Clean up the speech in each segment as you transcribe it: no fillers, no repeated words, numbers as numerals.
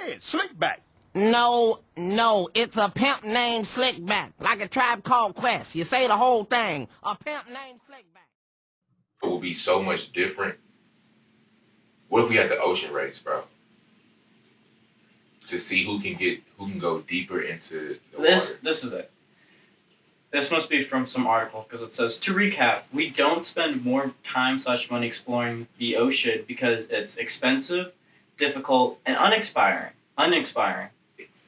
head, Slickback. No, it's a pimp named Slickback, like a Tribe Called Quest. You say the whole thing. A pimp named Slickback. It will be so much different. What if we had the ocean race, bro? To see who can go deeper into the water. This is it. This must be from some article because it says, to recap, we don't spend more time/money exploring the ocean because it's expensive, difficult, and uninspiring.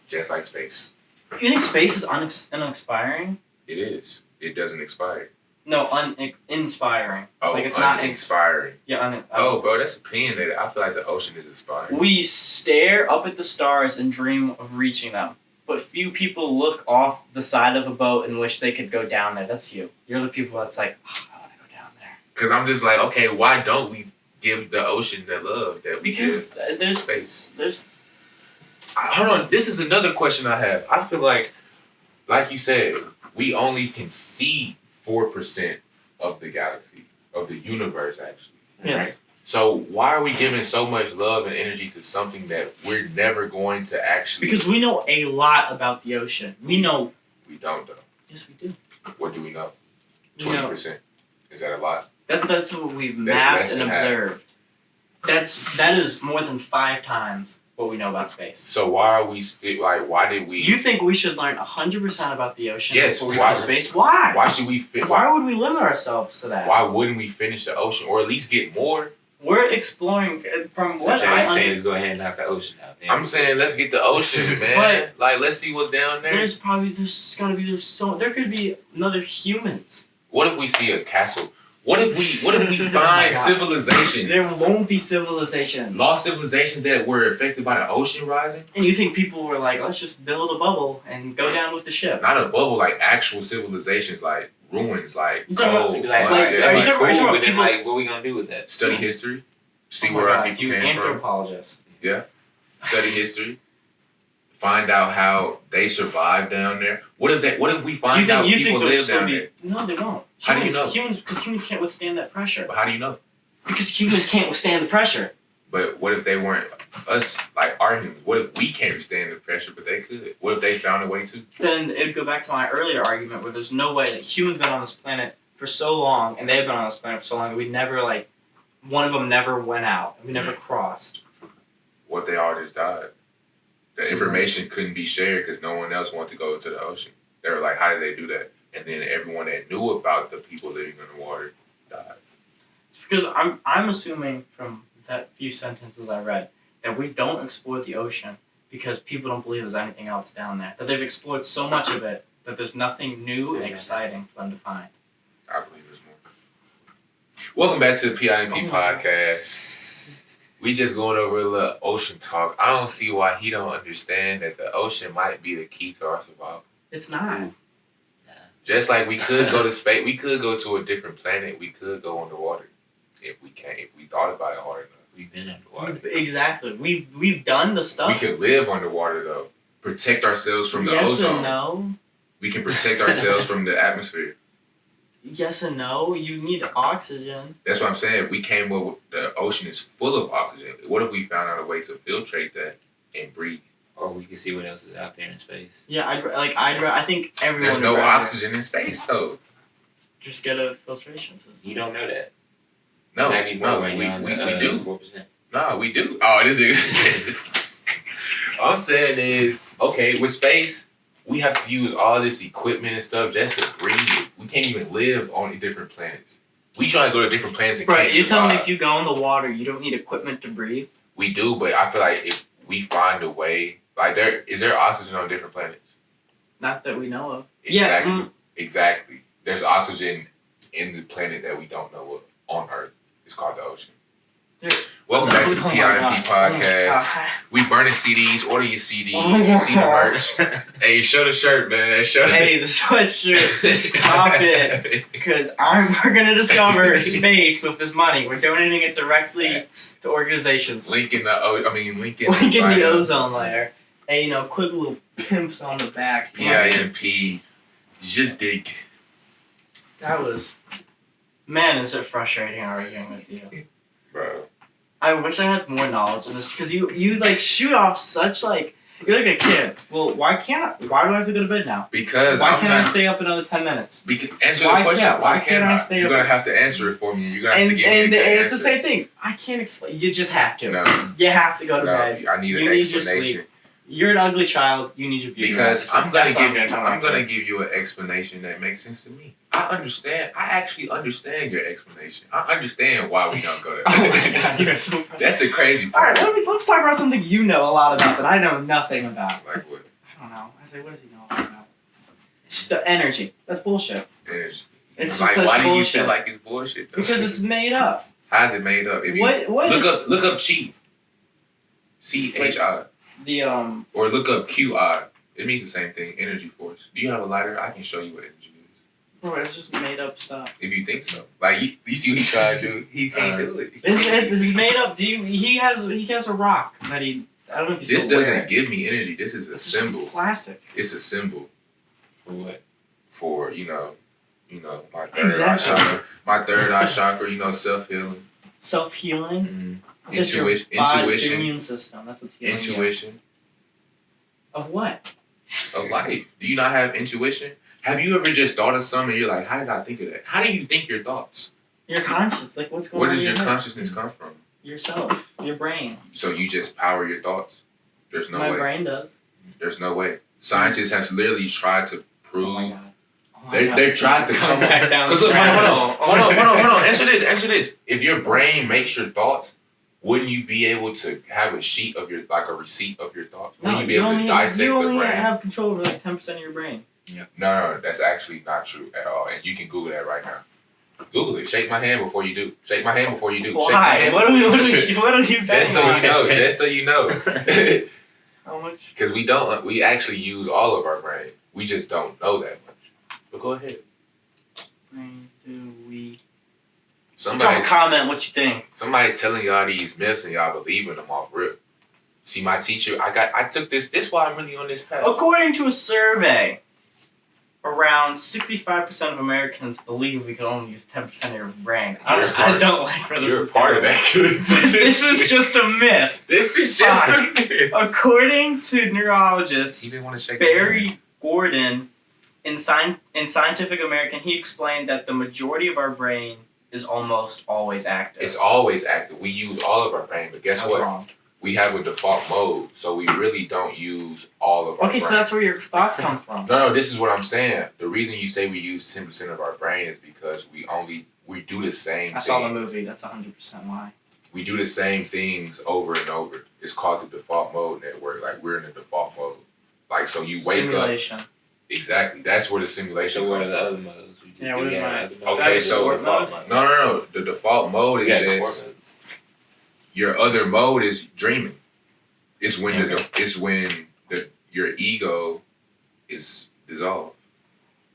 Just like space. You think space is uninspiring? It is. It doesn't expire. No, uninspiring. Oh, like it's not inspiring. Yeah, bro, that's opinionated. I feel like the ocean is inspiring. We stare up at the stars and dream of reaching them. But few people look off the side of a boat and wish they could go down there. That's you. You're the people that's like, oh, I want to go down there. Because I'm just like, okay, why don't we give the ocean the love that we because give there's space? Hold on. This is another question I have. I feel like you said, we only can see 4% of the galaxy, of the universe, actually. Yes. Right? So why are we giving so much love and energy to something that we're never going to actually... Because we know a lot about the ocean. We know... We don't, though. Yes, we do. What do we know? 20%. Is that a lot? That's what we've mapped and observed. That is more than 5 times what we know about space. So why are we... why did we... You think we should learn 100% about the ocean before we go to space? Why? Why should we... Why would we limit ourselves to that? Why wouldn't we finish the ocean? Or at least get more... We're exploring from what I'm saying is go ahead and knock the ocean out. I'm saying let's get the ocean, man. Let's see what's down there. There could be another humans. What if we see a castle? What if we find civilizations? There won't be civilizations. Lost civilizations that were affected by the ocean rising? And you think people were like, let's just build a bubble and go down with the ship? Not a bubble, like actual civilizations, like ruins, like what are we gonna do with that? Study history, see where our people came from. Anthropologist. Yeah, study history, find out how they survived down there. What if we find out people live down there? No, they won't. How do you know? Because humans can't withstand that pressure. But how do you know? Because humans can't withstand the pressure. But what if they weren't us, like our humans? What if we can't withstand the pressure, but they could? What if they found a way to? Then it'd go back to my earlier argument where there's no way that humans been on this planet for so long, and they've been on this planet for so long, that we never, one of them never went out. We never crossed. What if they all just died? The information couldn't be shared because no one else wanted to go into the ocean. They were like, how did they do that? And then everyone that knew about the people living in the water died. Because I'm assuming from that few sentences I read that we don't explore the ocean because people don't believe there's anything else down there. That they've explored so much of it that there's nothing new and exciting for them to find. I believe there's more. Welcome back to the P.I.M.P. podcast. We just going over a little ocean talk. I don't see why he don't understand that the ocean might be the key to our survival. It's not. Just like we could go to space, we could go to a different planet, we could go underwater. If we thought about it hard enough. We've been underwater. Exactly. We've done the stuff. We can live underwater though. Protect ourselves from the ozone. Yes and no. We can protect ourselves from the atmosphere. Yes and no. You need oxygen. That's what I'm saying. If we came up with the ocean is full of oxygen, what if we found out a way to filtrate that and breathe? Or we can see what else is out there in space. Yeah, I think everyone. There's no oxygen in space though. Just get a filtration system. You don't know that. No, we do. 4%. No, we do. Oh, this is. All I'm saying is, okay, with space, we have to use all this equipment and stuff just to breathe. We can't even live on different planets. We try to go to different planets and Right, you're telling me if you go in the water, you don't need equipment to breathe? We do, but I feel like if we find a way, is there oxygen on different planets? Not that we know of. Exactly. Yeah. Exactly. There's oxygen in the planet that we don't know of on Earth. It's called the ocean. Welcome back to the P.I.M.P. podcast. We burning CDs. Order your CDs. See the merch. Hey, show the shirt, man. Hey, the sweatshirt. Stop it. Because we're going to discover space with this money. We're donating it directly to organizations. Linking the ozone layer. Hey, quick little pimps on the back. P.I.M.P. Je dig. That was... Man, is it frustrating arguing with you. Bro. I wish I had more knowledge in this because you like shoot off such like you're like a kid. Well, why do I have to go to bed now? Because why can't I stay up another 10 minutes? Answer the question. Why can't I stay You're up? gonna have to answer it for me. You're gonna have to give me a good it's answer. the same thing. I can't explain. You just have to. No. You have to go to bed. I need an You need your explanation. sleep. You're an ugly child. You need your beauty. Because I'm gonna That's give you an explanation that makes sense to me. I understand. I actually understand your explanation. I understand why we don't go to. Oh my god, you're so funny. That's the crazy All part. right, let's talk about something you know a lot about that I know nothing about. Like what? I don't know. I say, what does he know about? It's just the energy. That's bullshit. Energy. It's Like, just why such do you bullshit. feel like it's bullshit? Though? Because it's made up. How's it made up? If you What look up chi. CHI. the Or look up QI. It means the same thing. Energy force. Do you have a lighter? I can show you what energy is. bro, it's just made up stuff. If you think so. Like you see what he tried to do. He can't do it. This is made up. He has a rock that he. I don't know if he's This still doesn't wearing. give me energy. This is a It's symbol. just plastic. It's a symbol For what? for my third Exactly. eye chakra. My third eye chakra. Self healing. Self healing. Mm-hmm. Just your Intuition. body, your Intuition. immune system. That's what's healing. you. Intuition Of what? of life. Do you not have intuition? Have you ever just thought of something and you're like, how did I think of that? How do you think your thoughts? You're conscious. Like what's going Where on? does in your head? consciousness come from? Yourself. Your brain. So you just power your thoughts? There's no My way. brain does. There's no way. Scientists have literally tried to Oh prove. my god. Oh my God. They've tried to come back down. Because look, hold on. Answer this. If your brain makes your thoughts, wouldn't you be able to have a sheet of your, like a receipt of your thoughts? Wouldn't No, you be able to dissect you the only brain? have control over like 10% of your brain. No, that's actually not true at all. And you can Google that right now. Google it. Shake my hand before you do. Shake my hand before you do. Shake my Why? hand What are you betting Just so you on? know. Just so you know. How much? Because we actually use all of our brain. We just don't know that much. But go ahead. Brain do we? Drop a Somebody comment what you think. telling y'all these myths and y'all believe in them off rip. See, my teacher, I took this. This is why I'm really on this path. According to a survey, around 65% of Americans believe we can only use 10% of your brain. I don't like where this You're is a part of going. that. This is just a myth. This is just a myth. According to neurologist You didn't want to shake my hand. Barry Gordon, in Scientific American, he explained that the majority of our brain is almost always active. It's always active. We use all of our brain, but guess That's what? wrong. We have a default mode, so we really don't use all of our Okay, brain. so that's where your thoughts come from. No, this is what I'm saying. The reason you say we use 10% of our brain is because we do the same I thing. saw the movie. That's 100% why. We do the same things over and over. It's called the default mode network. Like, we're in the default mode. Like, so you wake Simulation. up. Exactly. That's where the simulation So what are comes the from. other modes? Yeah, what is my- other modes? Okay, That's so sport mode? no. The default mode is Yeah, just sport mode. your other mode is dreaming. It's when Okay. your ego is dissolved.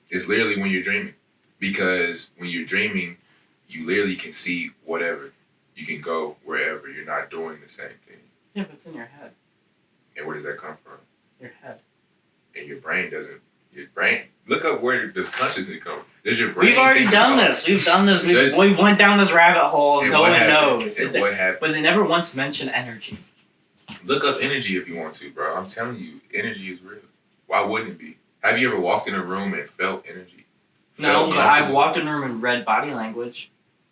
It's literally when you're dreaming, because when you're dreaming, you literally can see whatever. You can go wherever. You're not doing the same thing. Yeah, but it's in your head. And where does that come from? Your head. And your brain doesn't. Your brain. Look up where does consciousness come. Does your brain? We've already think done about- this. We've done this. Does- We've went down this rabbit hole. And No what one happened? knows. And what happened? But they never once mentioned energy. Look up energy if you want to, bro. I'm telling you, energy is real. Why wouldn't it be? Have you ever walked in a room and felt energy? No, Felt but muscles? I've walked in a room and read body language.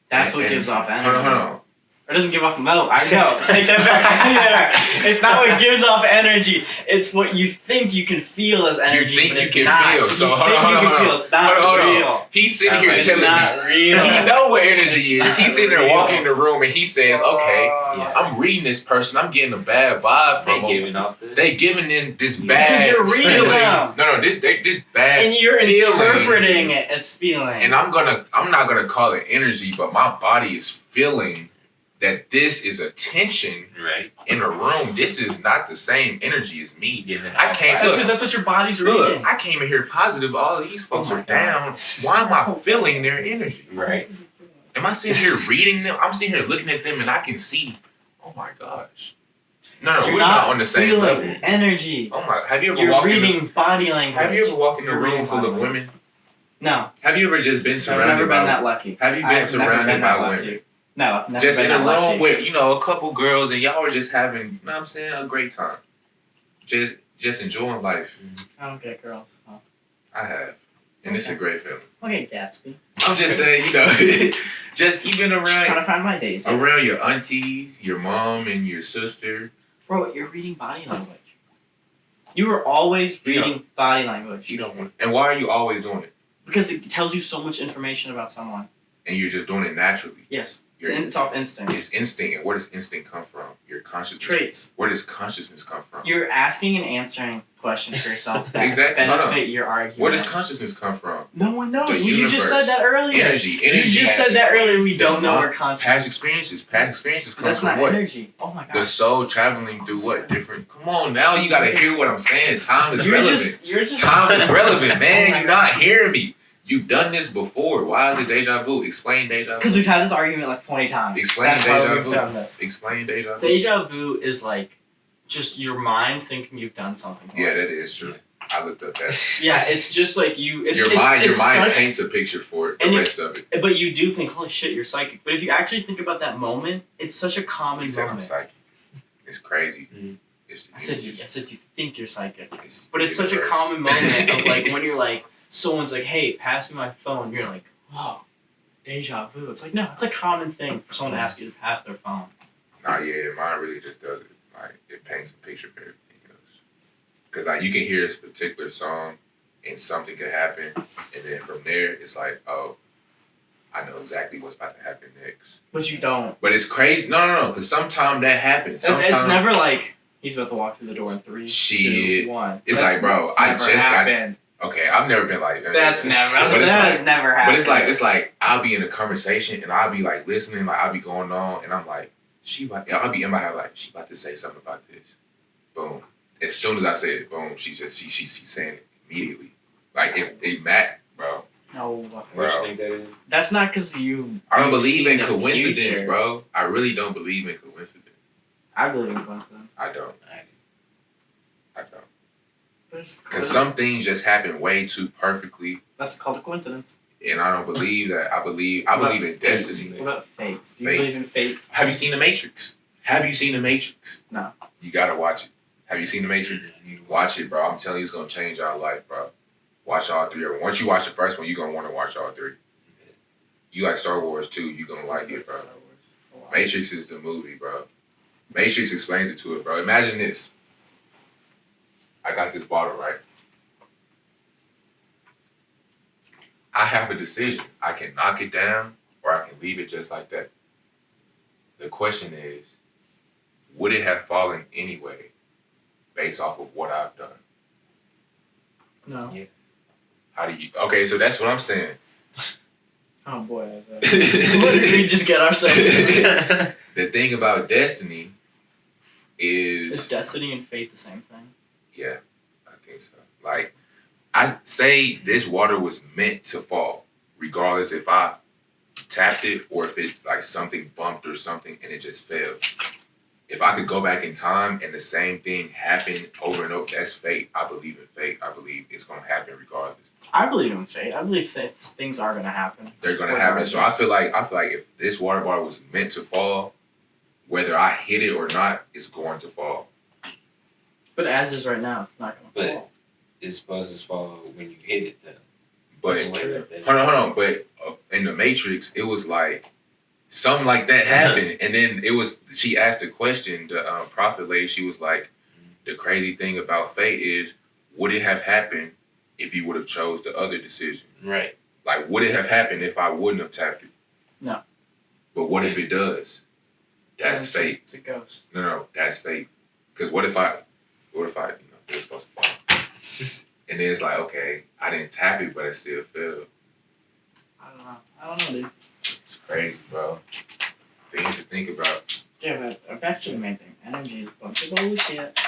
That's what gives off energy. Hold on. It doesn't give off no. I know. Take that back. I take that back. It's not what gives off energy. It's what you think you can feel as energy. think but you it's can not. feel. You So think hold you on, can hold on. feel. It's not Hold on. real. He's sitting here It's telling not me. real. He know what energy is. He's sitting there Real. walking in the room and he says, okay, Yeah. I'm reading this person. I'm getting a bad vibe They from them. giving off the. They giving in this Because bad you're reading feeling. them. No, this bad And you're feeling. interpreting it as feeling. And I'm not gonna call it energy, but my body is feeling that this is a tension Right. in a room. This is not the same energy as me. Giving I off can't- vibes. That's because that's what your body's Look, reading. I came in here positive. All of these folks Oh my are down. Why am I feeling their energy? Right. Am I sitting here reading them? I'm sitting here looking at them and I can see, oh my gosh. No, You're we're not on the same feeling level. energy. Oh my, have you ever You're walked reading body in language. have you ever walked in a You're room reading full of body women? No. Have you ever just been I've surrounded never by been that lucky. Have you been I've never surrounded been by that women? lucky. No, I've never Just been in a that lucky. room with, you know, a couple girls and y'all were just having, you know what I'm saying, a great time. Just enjoying life. I don't get girls. Oh. I have. And it's a great feeling. Okay, Gatsby. I'm just saying, you know, just even Just trying around to find my days. around your aunties, your mom, and your sister. Bro, you're reading body language. You were always reading body language. You don't want. And why are you always doing it? Because it tells you so much information about someone. And you're just doing it naturally. Yes. It's off instinct. It's instinct. And where does instinct come from? Your consciousness. Traits. Where does consciousness come from? You're asking and answering questions for yourself that Exactly. benefit your argument. Where does consciousness come from? No one knows. The You just said universe. that earlier. Energy. You just said that earlier. We don't know where consciousness. Past experiences. Past experiences come That's from not what? energy. Oh my god. The soul traveling through what? Different. Come on, now you gotta hear what I'm saying. Time is relevant. You're just. Time is relevant, man. Oh my You're not hearing me. You've done this before. Why is it deja vu? Explain deja vu. Because we've had this argument like 20 times. Explain That's why deja we've vu. done this. Explain deja vu. Deja vu is like just your mind thinking you've done something. Yeah, once. that is true. I looked up that. Yeah, it's just like you. It's, Your mind such, paints a picture for it. The and rest of it. But you do think, holy shit, you're psychic. But if you actually think about that moment, it's such a common He said I'm moment. psychic. It's crazy. Mm. I said you think you're psychic. It's But it's such a universe. common moment of like when you're like, someone's like, hey, pass me my phone. You're like, whoa, deja vu. It's like, no, it's a common thing for someone to ask you to pass their phone. Nah, yeah, mine really just does it. Like, it paints a picture for everything else. Because, like, you can hear this particular song and something could happen. And then from there, it's like, oh, I know exactly what's about to happen next. But you don't. But it's crazy. No. Because sometimes that happens. Sometimes It's never like, he's about to walk through the door in 3, Shit. 2, 1. It's like, bro, I never just happened. Okay, I've never been like that. That's never. But it's That like, has never happened. But it's like I'll be in a conversation and I'll be like listening, like I'll be going on, and I'm like, I'll be in my head like, she about to say something about this. Boom. As soon as I say it, boom, she's saying it immediately. Like it Matt, bro. No. What Bro. you think that is? That's not because you. I don't you've believe seen in the coincidence, future. bro. I really don't believe in coincidence. I believe in coincidence. I don't. Because Because some things just happen way too perfectly, that's called a coincidence. and I don't believe that. I believe in destiny. What about fate? Do you Fate. believe in fate? Have you seen The Matrix? No. You gotta watch it. Have you seen The Matrix? Watch it, bro. I'm telling you, it's gonna change our life, bro. Watch all 3 of them. Once you watch the first one, you're gonna want to watch all 3. You like Star Wars too, you're gonna like it, bro. Matrix is the movie, bro. Matrix explains it to it, bro. Imagine this. I got this bottle, right? I have a decision. I can knock it down or I can leave it just like that. The question is, would it have fallen anyway based off of what I've done? No. Yeah. How do you... Okay, so that's what I'm saying. Oh boy, that's what did we just get ourselves into? The thing about destiny is... Is destiny and fate the same thing? Yeah, I think so. Like, I say this water was meant to fall, regardless if I tapped it or if it like something bumped or something and it just fell. If I could go back in time and the same thing happened over and over, that's fate. I believe in fate. I believe it's gonna happen regardless. I believe in fate. I believe that things are gonna happen. They're gonna happen. So I feel like if this water bottle was meant to fall, whether I hit it or not, it's going to fall. But as is right now, it's not gonna But fall. it's supposed to fall when you hit it, though. But That's true. hold on. But in the Matrix, it was like something like that happened, and then it was. She asked a question. The prophet lady. She was like, "The crazy thing about fate is, would it have happened if you would have chose the other decision? Right. Like, would it have happened if I wouldn't have tapped it? No. But what if it does? That's It's fate. It's a ghost. No, that's fate. Because what if I, it was supposed to fall, and then it's like, okay, I didn't tap it, but it still fell. I don't know, dude. It's crazy, bro. Things to think about. Yeah, but eventually, main thing. Energy is a bunch of bullshit.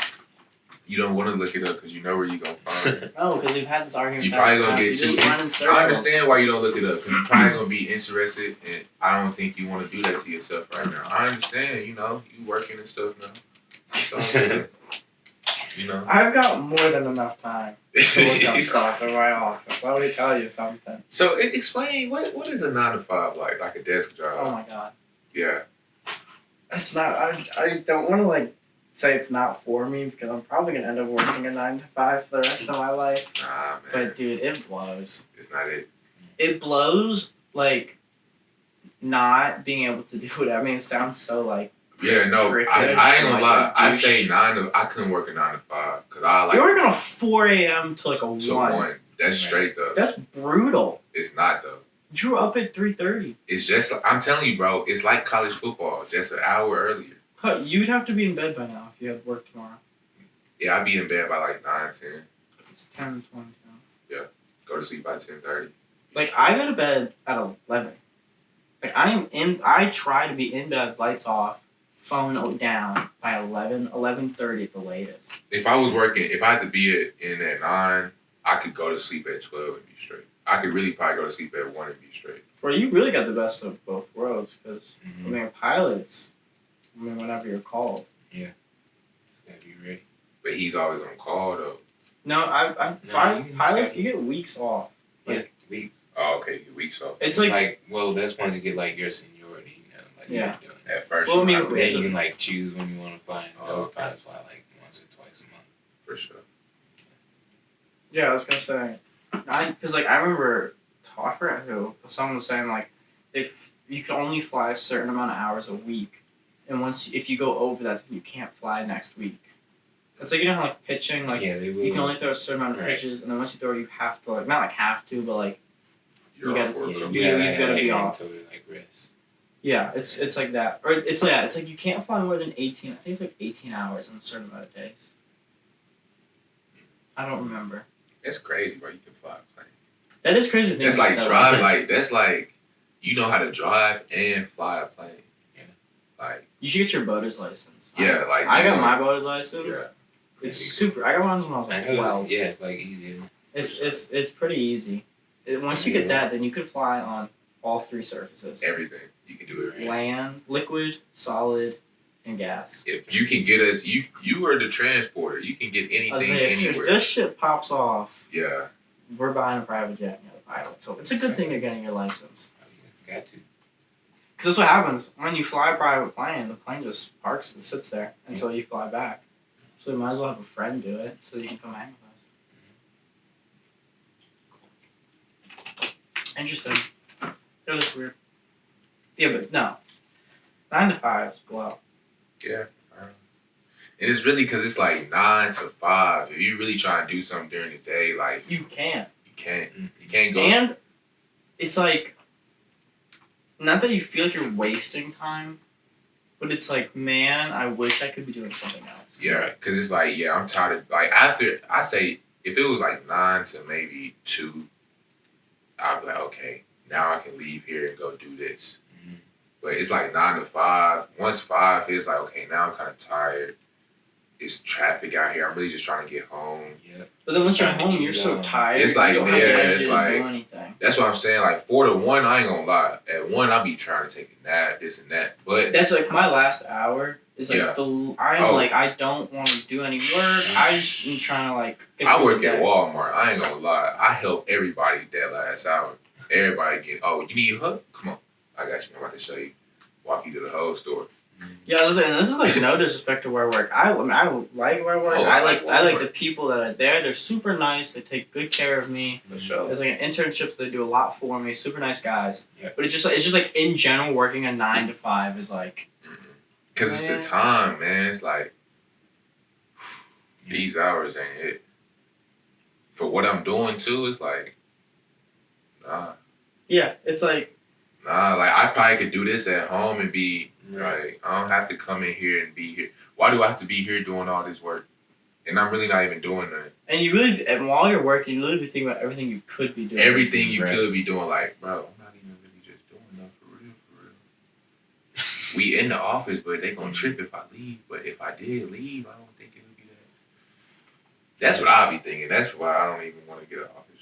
You don't want to look it up because you know where you're going to find it. No, because we've had this argument. You probably that going to you get just too... run in circles. I understand why you don't look it up because you're probably going to be interested and I don't think you want to do that to yourself right now. I understand, you know, you working and stuff now. It's all good. You know? I've got more than enough time to look up stuff in my office. Let me tell you something. So explain, what is a 9 to 5 like? Like a desk Oh job? my god. Yeah. It's not. I don't want to like say it's not for me because I'm probably gonna end up working a 9 to 5 for the rest of my life. Nah, man. But dude, it blows. It's not it. It blows like not being able to do it. I mean, it sounds so like. Yeah, no, I ain't gonna lie. I say I couldn't work a 9 to 5 because I like. You're working a 4 a.m. to like a 1. To 1. That's straight though. That's brutal. It's not though. You were up at 3:30. It's just I'm telling you, bro. It's like college football, just an hour earlier. You'd have to be in bed by now if you had work tomorrow. Yeah, I'd be in bed by like 9, 10. It's 10, 20. Yeah, go to sleep by 10:30. Like I go to bed at 11. Like I try to be in bed, lights off, phone down by 11:30 at the latest. If I was working, if I had to be in at 9, I could go to sleep at 12 and be straight. I could really probably go to sleep at 1 and be straight. Well, you really got the best of both worlds because I mean, pilots. I mean, whenever you're called. Yeah. Gotta be ready. But he's always on call though. No, you pilots. You get weeks off. Like, yeah, weeks. Oh, okay, weeks off. It's like well, that's once you get like your seniority, you know, like yeah. you're doing. At first, Well, I mean, Yeah, you can like choose when you want to fly. And those okay. pilots fly like once or twice a month. For sure. Yeah, I was gonna say, because like I remember, I forgot who, but someone was saying like, if you can only fly a certain amount of hours a week, and if you go over that, then you can't fly next week. It's like you know how like pitching, like Yeah, they will. you can only throw a certain amount of Right. pitches, and then once you throw, you have to like not like have to, but like You're You off gotta- work. Yeah, Come you- back. you've gotta be like, off. until like rest. yeah, it's like that, or it's like you can't fly more than 18. I think it's like 18 hours in a certain amount of days. I don't remember. That's crazy, bro. You can fly a plane. That is crazy. to think That's like about drive. that. Like that's like you know how to drive and fly a plane. Yeah. Like You should get your boater's license. yeah, like I you got know- my boater's license. Yeah. It's super. I got one when I was like 12. Yeah, it's like easy. It's pretty easy. Once you get that, then you could fly on all 3 surfaces: Everything you can do it. land, liquid, solid, and gas. If you can get us, you are the transporter. You can get I was anything like, if anywhere. this shit pops off, Yeah. we're buying a private jet and you're the pilot. So it's a good thing you're getting your license. Got to. Because that's what happens when you fly a private plane. The plane just parks and sits there until you fly back. So you might as well have a friend do it so you can come hang with us. Interesting. That is weird. Yeah, but no. 9 to 5 blow. Yeah. And it's really because it's like 9 to 5. If you really try and do something during the day, like You can't. you can't. You can't go. And it's like, not that you feel like you're wasting time, but it's like, man, I wish I could be doing something else. Yeah, because it's like, yeah, I'm tired of, like, after, I say, if it was like 9 to maybe 2, I'd be like, okay, now I can leave here and go do this. Mm-hmm. But it's like 9 to 5. Once 5, it's like, okay, now I'm kind of tired. It's traffic out here. I'm really just trying to get home. Yeah. But then once you're Trying to home, keep you're it so going. tired. It's like, you don't have yeah, the energy it's to like- do anything. That's what I'm saying. Like 4 to 1, I ain't gonna lie. At 1, I'll be trying to take a nap, this and that. But That's like my last hour is like Yeah. I don't want to do any work. I just am trying to like. Get I through work the at day. Walmart. I ain't gonna lie. I help everybody that last hour. Everybody get, oh, you need help? Come on. I got you. I'm about to show you. Walk you to the whole store. Yeah, and this is like no disrespect to where I work. I like where I work. Oh, I I like like the people that are there. They're super nice. They take good care of me. For sure. There's like an internships. They do a lot for me. Super nice guys. Yeah. But it's just like in general, working a 9 to 5 is like. Because it's the time, man. It's like, these hours ain't it. For what I'm doing, too, it's like, nah. Yeah, it's like. Nah, like, I probably could do this at home and be, like, I don't have to come in here and be here. Why do I have to be here doing all this work? And I'm really not even doing nothing. And you really, and while you're working, you really be thinking about everything you could be doing. Everything you Right. could be doing, like, bro, I'm not even really just doing nothing for real. We in the office, but they gonna trip if I leave. But if I did leave, I don't think it would be that. That's what I be thinking. That's why I don't even want to get an office